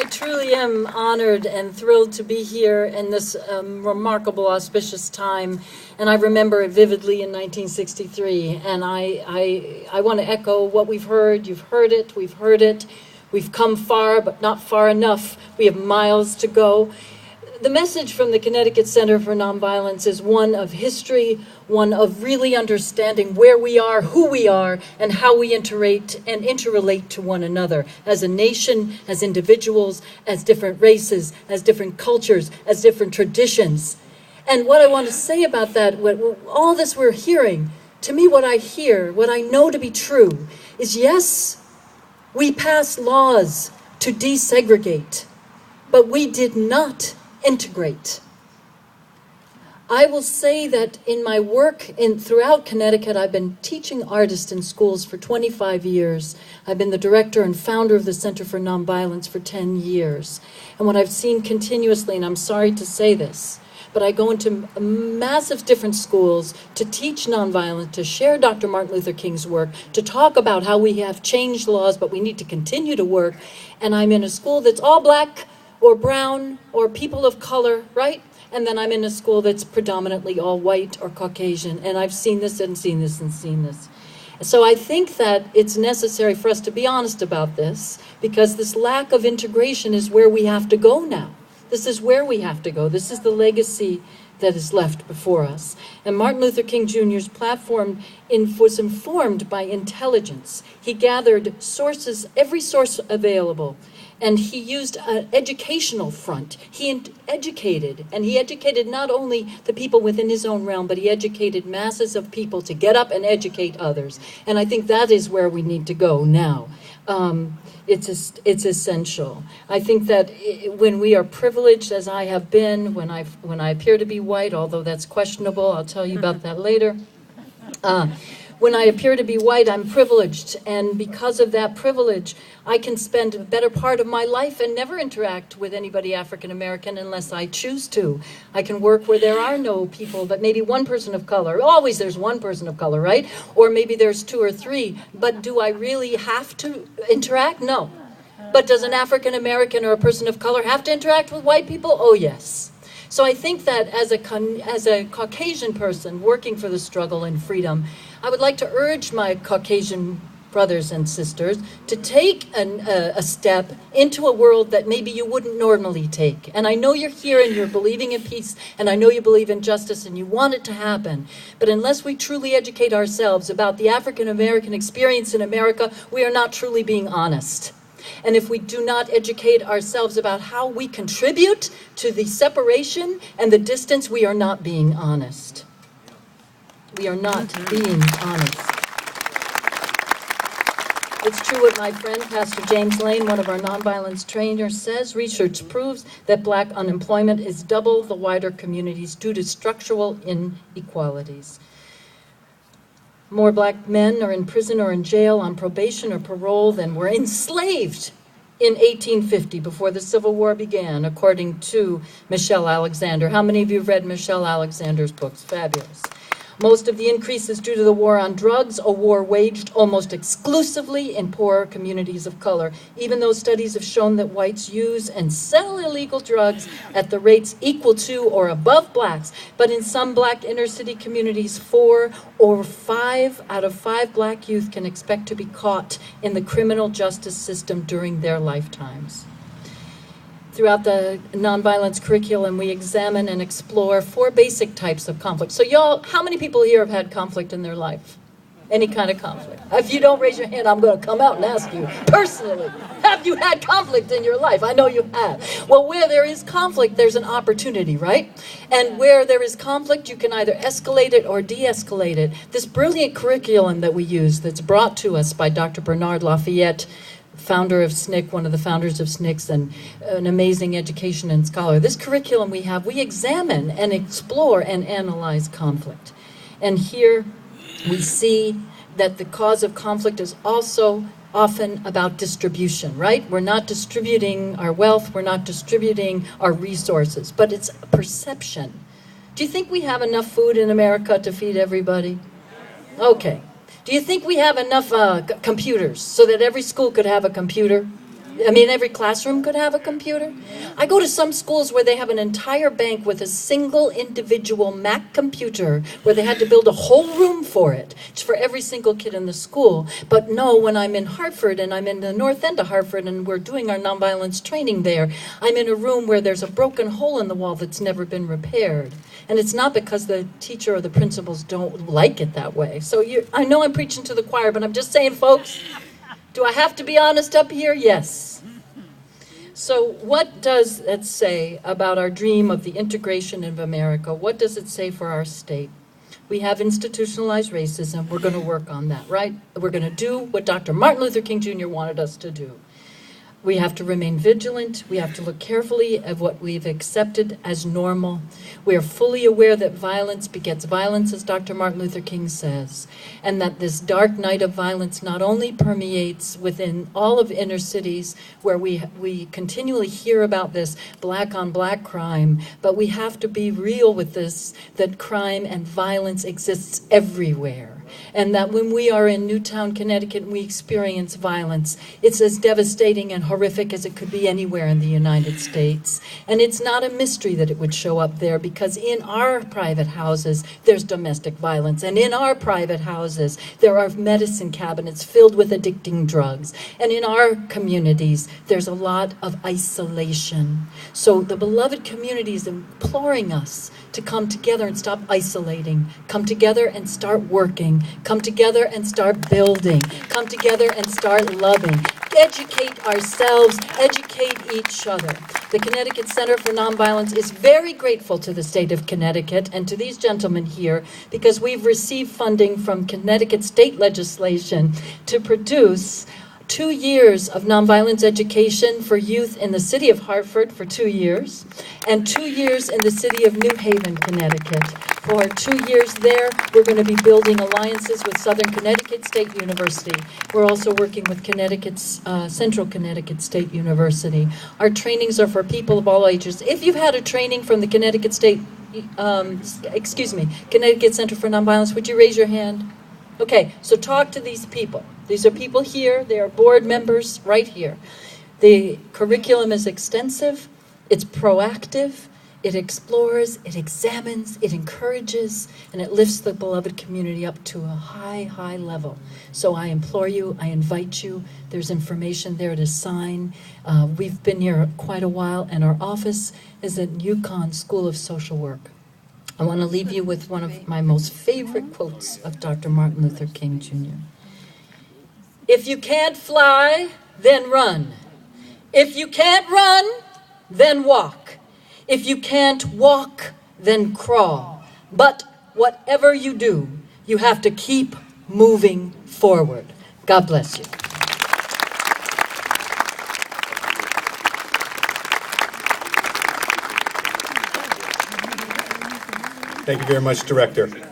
I truly am honored and thrilled to be here in this remarkable, auspicious time. And I remember it vividly in 1963. And I want to echo what we've heard. You've heard it. We've heard it. We've come far, but not far enough. We have miles to go. The message from the Connecticut Center for Nonviolence is one of history, one of really understanding where we are, who we are, and how we interrelate to one another as a nation, as individuals, as different races, as different cultures, as different traditions. And what I want to say about that, all this we're hearing, to me what I hear, what I know to be true, is yes, we passed laws to desegregate, but we did not integrate. I will say that in my work throughout Connecticut, I've been teaching artists in schools for 25 years. I've been the director and founder of the Center for Nonviolence for 10 years. And what I've seen continuously, and I'm sorry to say this, but I go into massive different schools to teach nonviolence, to share Dr. Martin Luther King's work, to talk about how we have changed laws, but we need to continue to work. And I'm in a school that's all black, or brown, or people of color, right? And then I'm in a school that's predominantly all white or Caucasian, and I've seen this and seen this and seen this. So I think that it's necessary for us to be honest about this, because this lack of integration is where we have to go now. This is where we have to go. This is the legacy that is left before us. And Martin Luther King Jr.'s platform was informed by intelligence. He gathered sources, every source available, and he used an educational front. He educated, and he educated not only the people within his own realm, but he educated masses of people to get up and educate others. And I think that is where we need to go now. It's essential. I think that when we are privileged, as I have been, when I appear to be white, although that's questionable, I'll tell you about that later. When I appear to be white, I'm privileged, and because of that privilege, I can spend a better part of my life and never interact with anybody African American unless I choose to. I can work where there are no people, but maybe one person of color. Always there's one person of color, right? Or maybe there's two or three, but do I really have to interact? No. But does an African American or a person of color have to interact with white people? Oh, yes. So I think that as a Caucasian person working for the struggle and freedom, I would like to urge my Caucasian brothers and sisters to take a step into a world that maybe you wouldn't normally take. And I know you're here and you're believing in peace, and I know you believe in justice and you want it to happen. But unless we truly educate ourselves about the African American experience in America, we are not truly being honest. And if we do not educate ourselves about how we contribute to the separation and the distance, we are not being honest. We are not being honest. It's true what my friend, Pastor James Lane, one of our nonviolence trainers, says. Research proves that black unemployment is double the wider communities due to structural inequalities. More black men are in prison or in jail on probation or parole than were enslaved in 1850, before the Civil War began, according to Michelle Alexander. How many of you have read Michelle Alexander's books? Fabulous. Most of the increase is due to the war on drugs, a war waged almost exclusively in poor communities of color, even though studies have shown that whites use and sell illegal drugs at the rates equal to or above blacks. But in some black inner city communities, 4 or 5 out of 5 black youth can expect to be caught in the criminal justice system during their lifetimes. Throughout the nonviolence curriculum, we examine and explore 4 basic types of conflict. So y'all, how many people here have had conflict in their life? Any kind of conflict? If you don't raise your hand, I'm going to come out and ask you personally, have you had conflict in your life? I know you have. Well, where there is conflict, there's an opportunity, right? And where there is conflict, you can either escalate it or de-escalate it. This brilliant curriculum that we use that's brought to us by Dr. Bernard Lafayette, founder of SNCC, one of the founders of SNCC, and an amazing education and scholar. This curriculum we have, we examine and explore and analyze conflict. And here we see that the cause of conflict is also often about distribution, right? We're not distributing our wealth, we're not distributing our resources, but it's perception. Do you think we have enough food in America to feed everybody? Okay. Do you think we have enough computers so that every school could have a computer? I mean, every classroom could have a computer. I go to some schools where they have an entire bank with a single individual Mac computer where they had to build a whole room for it. It's for every single kid in the school. But no, when I'm in Hartford and I'm in the north end of Hartford and we're doing our nonviolence training there, I'm in a room where there's a broken hole in the wall that's never been repaired. And it's not because the teacher or the principals don't like it that way. So I know I'm preaching to the choir, but I'm just saying, folks, do I have to be honest up here? Yes. So what does it say about our dream of the integration of America? What does it say for our state? We have institutionalized racism. We're going to work on that, right? We're going to do what Dr. Martin Luther King Jr. wanted us to do. We have to remain vigilant. We have to look carefully at what we've accepted as normal. We are fully aware that violence begets violence, as Dr. Martin Luther King says, and that this dark night of violence not only permeates within all of inner cities where we continually hear about this black on black crime, but we have to be real with this, that crime and violence exists everywhere. And that when we are in Newtown, Connecticut, and we experience violence, it's as devastating and horrific as it could be anywhere in the United States. And it's not a mystery that it would show up there, because in our private houses, there's domestic violence. And in our private houses, there are medicine cabinets filled with addicting drugs. And in our communities, there's a lot of isolation. So the beloved community is imploring us to come together and stop isolating, come together and start working, come together and start building, come together and start loving, educate ourselves, educate each other. The Connecticut Center for Nonviolence is very grateful to the state of Connecticut and to these gentlemen here, because we've received funding from Connecticut state legislation to produce 2 years of nonviolence education for youth in the city of Hartford for 2 years, and 2 years in the city of New Haven, Connecticut. For 2 years there, we're going to be building alliances with Southern Connecticut State University. We're also working with Central Connecticut State University. Our trainings are for people of all ages. If you've had a training from the Connecticut Connecticut Center for Nonviolence, would you raise your hand? Okay, so talk to these people. These are people here. They are board members right here. The curriculum is extensive. It's proactive. It explores. It examines. It encourages. And it lifts the beloved community up to a high, high level. So I implore you. I invite you. There's information there to sign. We've been here quite a while, and our office is at UConn School of Social Work. I want to leave you with one of my most favorite quotes of Dr. Martin Luther King Jr. If you can't fly, then run. If you can't run, then walk. If you can't walk, then crawl. But whatever you do, you have to keep moving forward. God bless you. Thank you very much, Director.